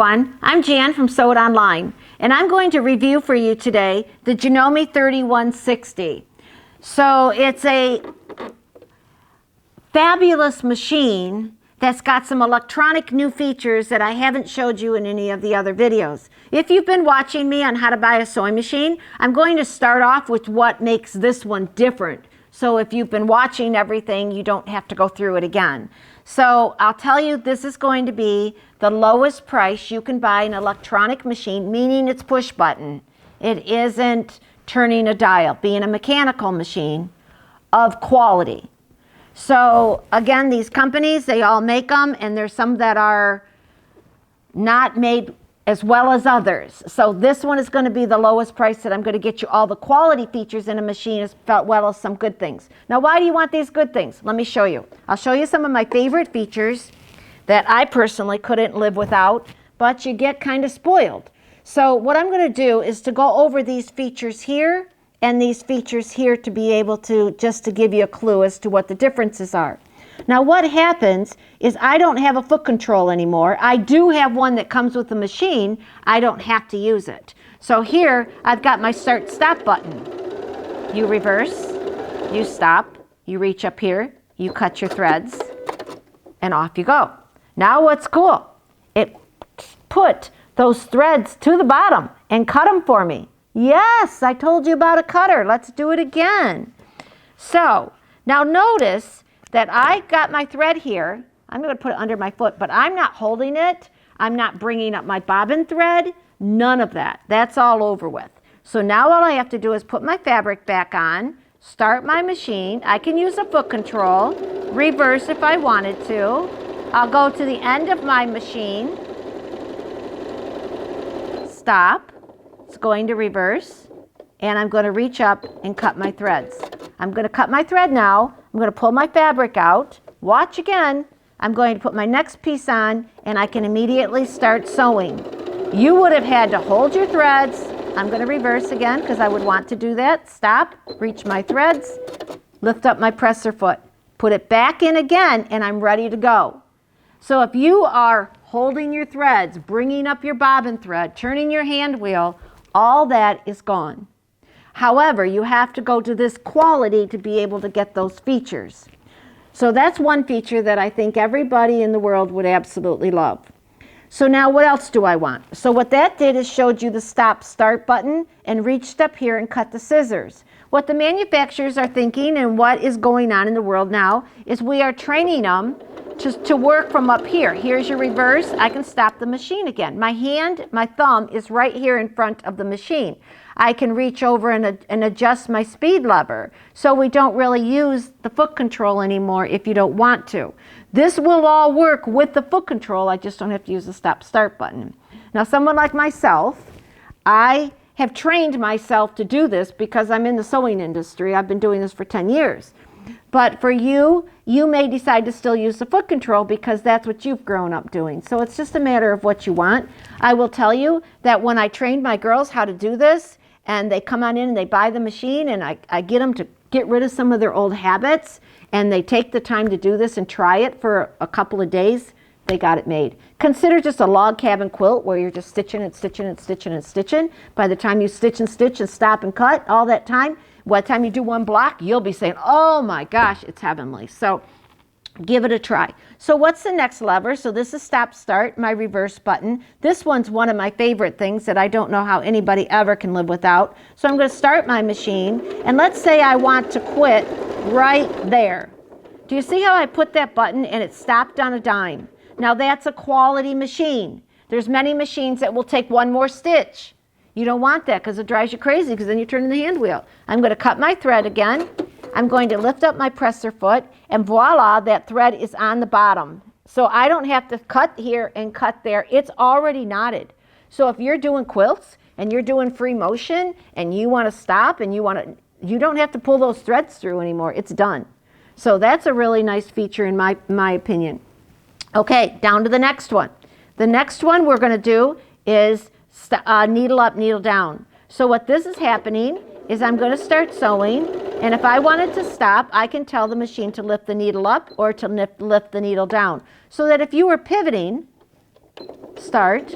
everyone, I'm Jan from Sew It Online, and I'm going to review for you today the Janome 3160. So it's a fabulous machine that's got some electronic new features that I haven't showed you in any of the other videos. If you've been watching me on how to buy a sewing machine, I'm going to start off with what makes this one different. So if you've been watching everything, you don't have to go through it again. So I'll tell you, this is going to be the lowest price you can buy an electronic machine, meaning it's push button. It isn't turning a dial, being a mechanical machine of quality. So again, these companies, they all make them, and there's some that are not made as well as others. So this one is going to be the lowest price that I'm going to get you all the quality features in a machine as well as some good things. Now, why do you want these good things? Let me show you. I'll show you some of my favorite features that I personally couldn't live without, but you get kind of spoiled. So what I'm going to do is to go over these features here and these features here to be able to, just to give you a clue as to what the differences are. Now what happens is I don't have a foot control anymore. I do have one that comes with the machine. I don't have to use it. So here I've got my start stop button. You reverse, you stop, you reach up here, you cut your threads, and off you go. Now what's cool? It put those threads to the bottom and cut them for me. Yes, I told you about a cutter. Let's do it again. So now notice that I got my thread here. I'm going to put it under my foot, but I'm not holding it. I'm not bringing up my bobbin thread. None of that. That's all over with. So now all I have to do is put my fabric back on, start my machine. I can use a foot control, reverse if I wanted to. I'll go to the end of my machine, stop. It's going to reverse, and I'm going to reach up and cut my threads. I'm going to cut my thread now. I'm going to pull my fabric out. Watch again. I'm going to put my next piece on, and I can immediately start sewing. You would have had to hold your threads. I'm going to reverse again because I would want to do that. Stop, reach my threads, lift up my presser foot, put it back in again, and I'm ready to go. So if you are holding your threads, bringing up your bobbin thread, turning your hand wheel, all that is gone. However, you have to go to this quality to be able to get those features. So that's one feature that I think everybody in the world would absolutely love. So now what else do I want? So what that did is showed you the stop start button and reached up here and cut the scissors. What the manufacturers are thinking and what is going on in the world now is we are training them to work from up here. Here's your reverse. I can stop the machine again. My hand, my thumb is right here in front of the machine. I can reach over and adjust my speed lever. So we don't really use the foot control anymore if you don't want to. This will all work with the foot control. I just don't have to use the stop start button. Now someone like myself, I have trained myself to do this because I'm in the sewing industry. I've been doing this for 10 years. But for you, you may decide to still use the foot control because that's what you've grown up doing. So it's just a matter of what you want. I will tell you that when I trained my girls how to do this, and they come on in and they buy the machine, and I get them to get rid of some of their old habits, and they take the time to do this and try it for a couple of days, they got it made. Consider just a log cabin quilt where you're just stitching and stitching and stitching and stitching. By the time you stitch and stitch and stop and cut, all that time, by the time you do one block, you'll be saying, oh my gosh, it's heavenly. So give it a try. So what's the next lever? So this is stop start, my reverse button. This one's one of my favorite things that I don't know how anybody ever can live without. So I'm going to start my machine, and let's say I want to quit right there. Do you see how I put that button and it stopped on a dime? Now that's a quality machine. There's many machines that will take one more stitch. You don't want that because it drives you crazy because then you turn the hand wheel. I'm going to cut my thread again. I'm going to lift up my presser foot, and voila, that thread is on the bottom. So I don't have to cut here and cut there. It's already knotted. So if you're doing quilts and you're doing free motion and you want to stop and you don't have to pull those threads through anymore. It's done. So that's a really nice feature in my opinion. Okay, down to the next one. The next one we're going to do is needle up, needle down. So what this is happening is I'm going to start sewing, and if I wanted to stop, I can tell the machine to lift the needle up or to lift the needle down. So that if you were pivoting, start,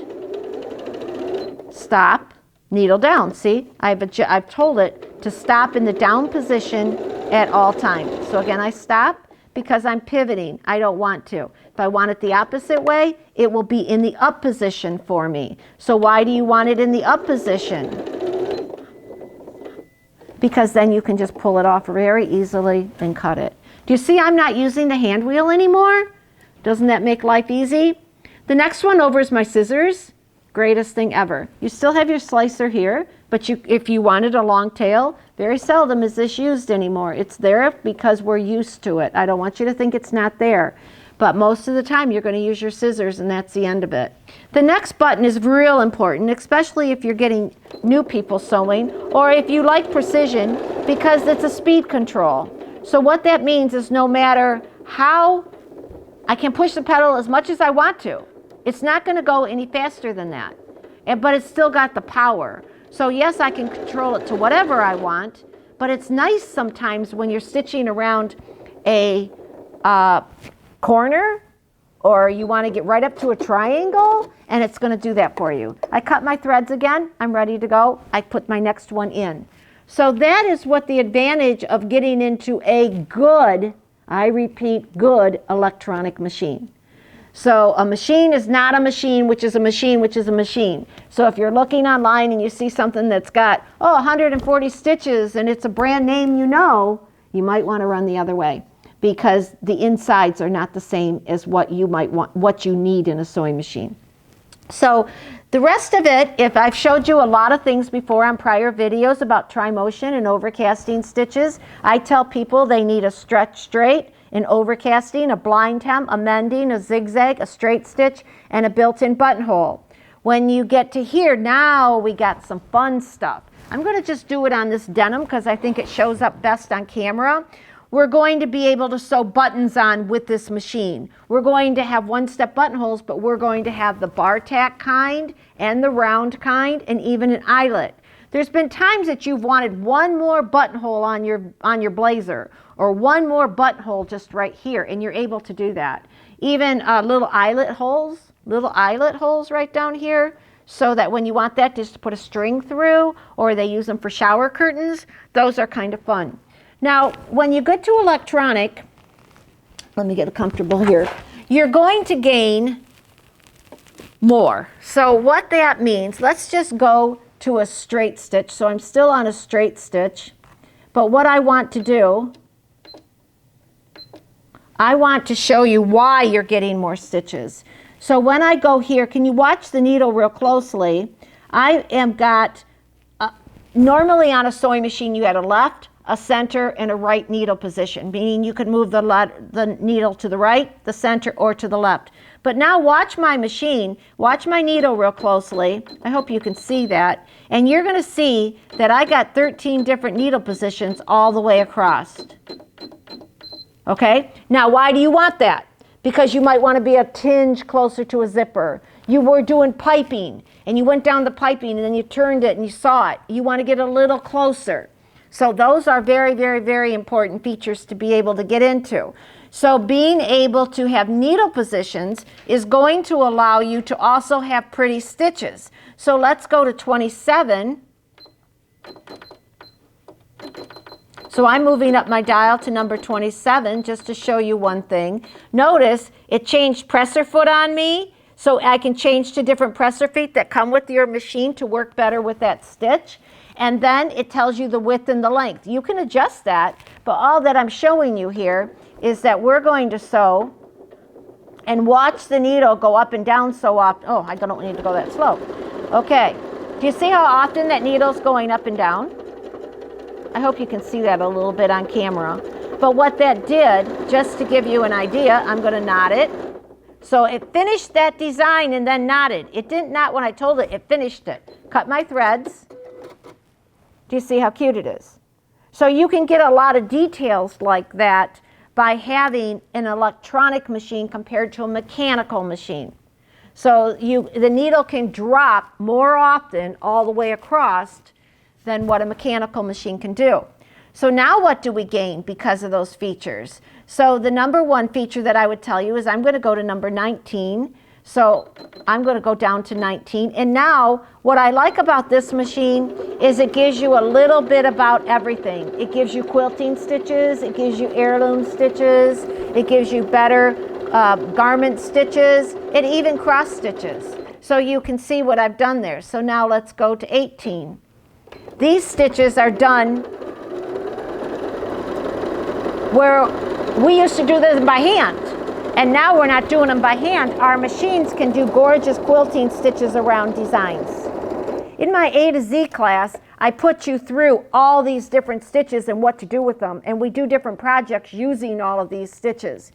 stop, needle down. See, I've told it to stop in the down position at all times. So again, I stop because I'm pivoting. I don't want to. If I want it the opposite way, it will be in the up position for me. So why do you want it in the up position? Because then you can just pull it off very easily and cut it. Do you see I'm not using the hand wheel anymore? Doesn't that make life easy? The next one over is my scissors. Greatest thing ever. You still have your slicer here, but if you wanted a long tail, very seldom is this used anymore. It's there because we're used to it. I don't want you to think it's not there. But most of the time you're going to use your scissors, and that's the end of it. The next button is real important, especially if you're getting new people sewing, or if you like precision, because it's a speed control. So what that means is no matter how I can push the pedal as much as I want to, it's not going to go any faster than that. But it's still got the power. So yes, I can control it to whatever I want, but it's nice sometimes when you're stitching around a corner, or you want to get right up to a triangle, and it's going to do that for you. I cut my threads again. I'm ready to go. I put my next one in. So that is what the advantage of getting into a good, I repeat, good electronic machine. So a machine is not a machine, which is a machine, which is a machine. So if you're looking online and you see something that's got, 140 stitches and it's a brand name you know, you might want to run the other way, because the insides are not the same as what you might want, what you need in a sewing machine. So the rest of it, if I've showed you a lot of things before on prior videos about tri-motion and overcasting stitches, I tell people they need a stretch straight, an overcasting, a blind hem, a mending, a zigzag, a straight stitch, and a built-in buttonhole. When you get to here, now we got some fun stuff. I'm going to just do it on this denim because I think it shows up best on camera. We're going to be able to sew buttons on with this machine. We're going to have one-step buttonholes, but we're going to have the bar tack kind and the round kind and even an eyelet. There's been times that you've wanted one more buttonhole on your blazer, or one more buttonhole just right here, and you're able to do that. Even little eyelet holes right down here, so that when you want that just to put a string through, or they use them for shower curtains, those are kind of fun. Now, when you get to electronic, let me get comfortable here, you're going to gain more. So what that means, let's just go to a straight stitch. So I'm still on a straight stitch, but what I want to do, I want to show you why you're getting more stitches. So when I go here, can you watch the needle real closely? I am got, normally on a sewing machine you had a left, a center, and a right needle position, meaning you could move the needle to the right, the center, or to the left. But now watch my machine, watch my needle real closely. I hope you can see that. And you're going to see that I got 13 different needle positions all the way across. Okay? Now why do you want that? Because you might want to be a tinge closer to a zipper. You were doing piping, and you went down the piping, and then you turned it and you saw it. You want to get a little closer. So those are very, very, very important features to be able to get into. So being able to have needle positions is going to allow you to also have pretty stitches. So let's go to 27. So I'm moving up my dial to number 27 just to show you one thing. Notice it changed presser foot on me, so I can change to different presser feet that come with your machine to work better with that stitch. And then it tells you the width and the length. You can adjust that, but all that I'm showing you here is that we're going to sew and watch the needle go up and down so often. Oh, I don't need to go that slow. Okay, do you see how often that needle's going up and down? I hope you can see that a little bit on camera. But what that did, just to give you an idea, I'm going to knot it. So it finished that design and then knotted. It didn't knot when I told it, it finished it. Cut my threads. Do you see how cute it is? So you can get a lot of details like that by having an electronic machine compared to a mechanical machine. So the needle can drop more often all the way across than what a mechanical machine can do. So now what do we gain because of those features? So the number one feature that I would tell you is I'm going to go to number 19. So I'm going to go down to 19. And now what I like about this machine is it gives you a little bit about everything. It gives you quilting stitches, it gives you heirloom stitches, it gives you better garment stitches, it even cross stitches. So you can see what I've done there. So now let's go to 18. These stitches are done where we used to do this by hand. And now we're not doing them by hand. Our machines can do gorgeous quilting stitches around designs. In my A to Z class, I put you through all these different stitches and what to do with them. And we do different projects using all of these stitches.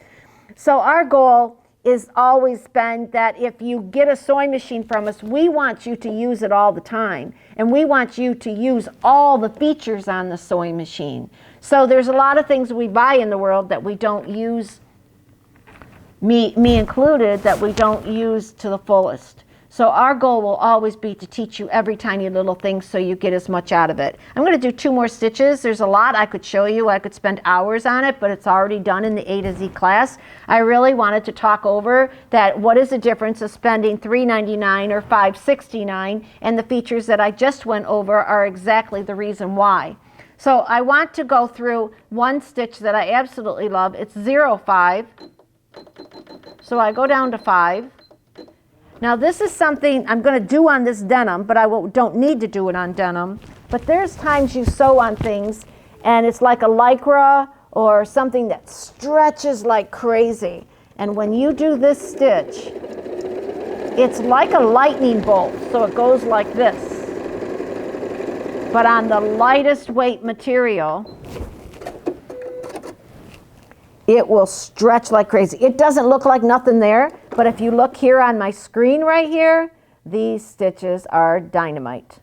So our goal is always been that if you get a sewing machine from us, we want you to use it all the time. And we want you to use all the features on the sewing machine. So there's a lot of things we buy in the world that we don't use, me included, that we don't use to the fullest. So our goal will always be to teach you every tiny little thing so you get as much out of it. I'm going to do 2 more stitches. There's a lot I could show you. I could spend hours on it, but it's already done in the A to Z class. I really wanted to talk over that what is the difference of spending $3.99 or $5.69, and the features that I just went over are exactly the reason why. So I want to go through one stitch that I absolutely love. It's 0.5. So I go down to 5. Now this is something I'm going to do on this denim, but I don't need to do it on denim. But there's times you sew on things and it's like a lycra or something that stretches like crazy. And when you do this stitch, it's like a lightning bolt, so it goes like this. But on the lightest weight material, it will stretch like crazy. It doesn't look like nothing there, but if you look here on my screen right here, these stitches are dynamite.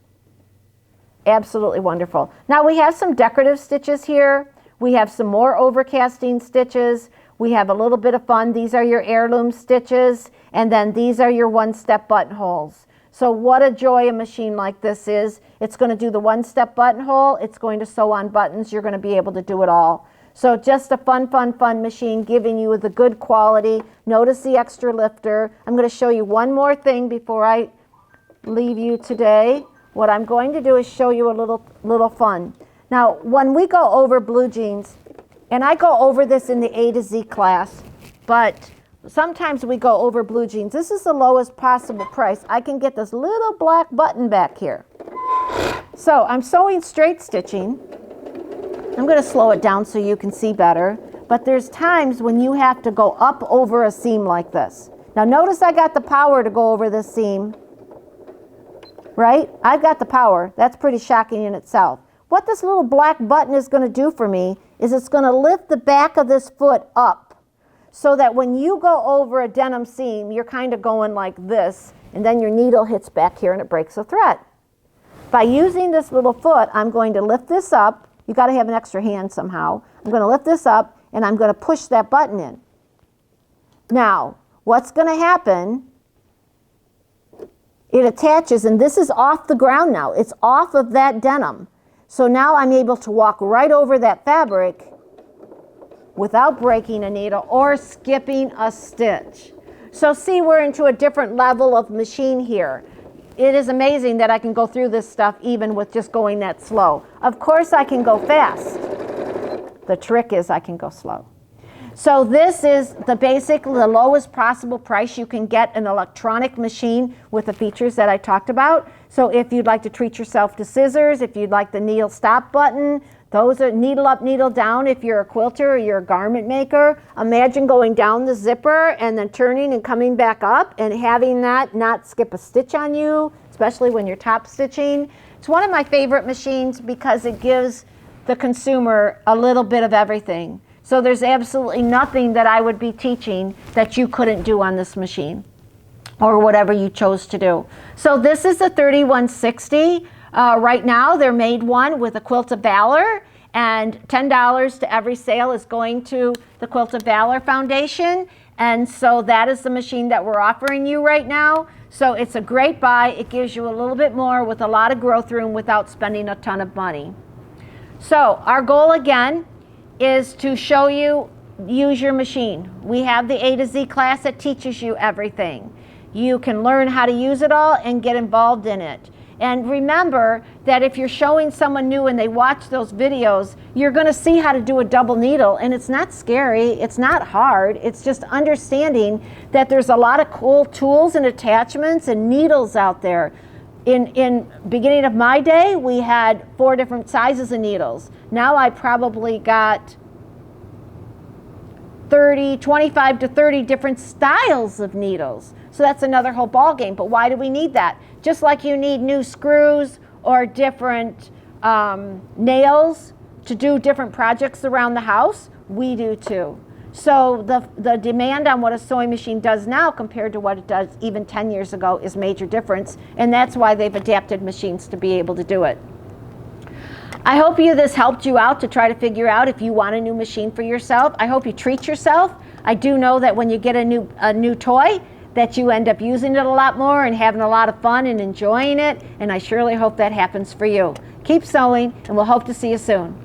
Absolutely wonderful. Now we have some decorative stitches here. We have some more overcasting stitches. We have a little bit of fun. These are your heirloom stitches, and then these are your one-step buttonholes. So what a joy a machine like this is. It's going to do the one-step buttonhole. It's going to sew on buttons. You're going to be able to do it all. So just a fun, fun, fun machine, giving you the good quality. Notice the extra lifter. I'm going to show you one more thing before I leave you today. What I'm going to do is show you a little fun. Now, when we go over blue jeans, and I go over this in the A to Z class, but sometimes we go over blue jeans. This is the lowest possible price. I can get this little black button back here. So I'm sewing straight stitching. I'm going to slow it down so you can see better, but there's times when you have to go up over a seam like this. Now notice I got the power to go over this seam, right? I've got the power. That's pretty shocking in itself. What this little black button is going to do for me is it's going to lift the back of this foot up so that when you go over a denim seam, you're kind of going like this, and then your needle hits back here and it breaks the thread. By using this little foot, I'm going to lift this up. You got to have an extra hand somehow. I'm going to lift this up and I'm going to push that button in. Now, what's going to happen? It attaches, and this is off the ground now. It's off of that denim. So now I'm able to walk right over that fabric without breaking a needle or skipping a stitch. So see, we're into a different level of machine here. It is amazing that I can go through this stuff even with just going that slow. Of course I can go fast. The trick is I can go slow. So this is the lowest possible price you can get an electronic machine with the features that I talked about. So if you'd like to treat yourself to scissors, if you'd like the needle stop button, those are needle up, needle down if you're a quilter or you're a garment maker. Imagine going down the zipper and then turning and coming back up and having that not skip a stitch on you, especially when you're top stitching. It's one of my favorite machines because it gives the consumer a little bit of everything. So there's absolutely nothing that I would be teaching that you couldn't do on this machine or whatever you chose to do. So this is a 3160. Right now they're made one with a Quilt of Valor, and $10 to every sale is going to the Quilt of Valor Foundation. And so that is the machine that we're offering you right now. So it's a great buy. It gives you a little bit more with a lot of growth room without spending a ton of money. So our goal again is to show you use your machine. We have the A to Z class that teaches you everything. you can learn how to use it all and get involved in it. And remember that if you're showing someone new and they watch those videos, you're going to see how to do a double needle, and it's not scary, it's not hard, it's just understanding that there's a lot of cool tools and attachments and needles out there. In beginning of my day, we had 4 different sizes of needles. Now I probably got 25 to 30 different styles of needles. So that's another whole ball game. But why do we need that? Just like you need new screws or different nails to do different projects around the house, we do too. So the demand on what a sewing machine does now compared to what it does even 10 years ago is major difference. And that's why they've adapted machines to be able to do it. I hope this helped you out to try to figure out if you want a new machine for yourself. I hope you treat yourself. I do know that when you get a new toy, that you end up using it a lot more and having a lot of fun and enjoying it. And I surely hope that happens for you. Keep sewing, and we'll hope to see you soon.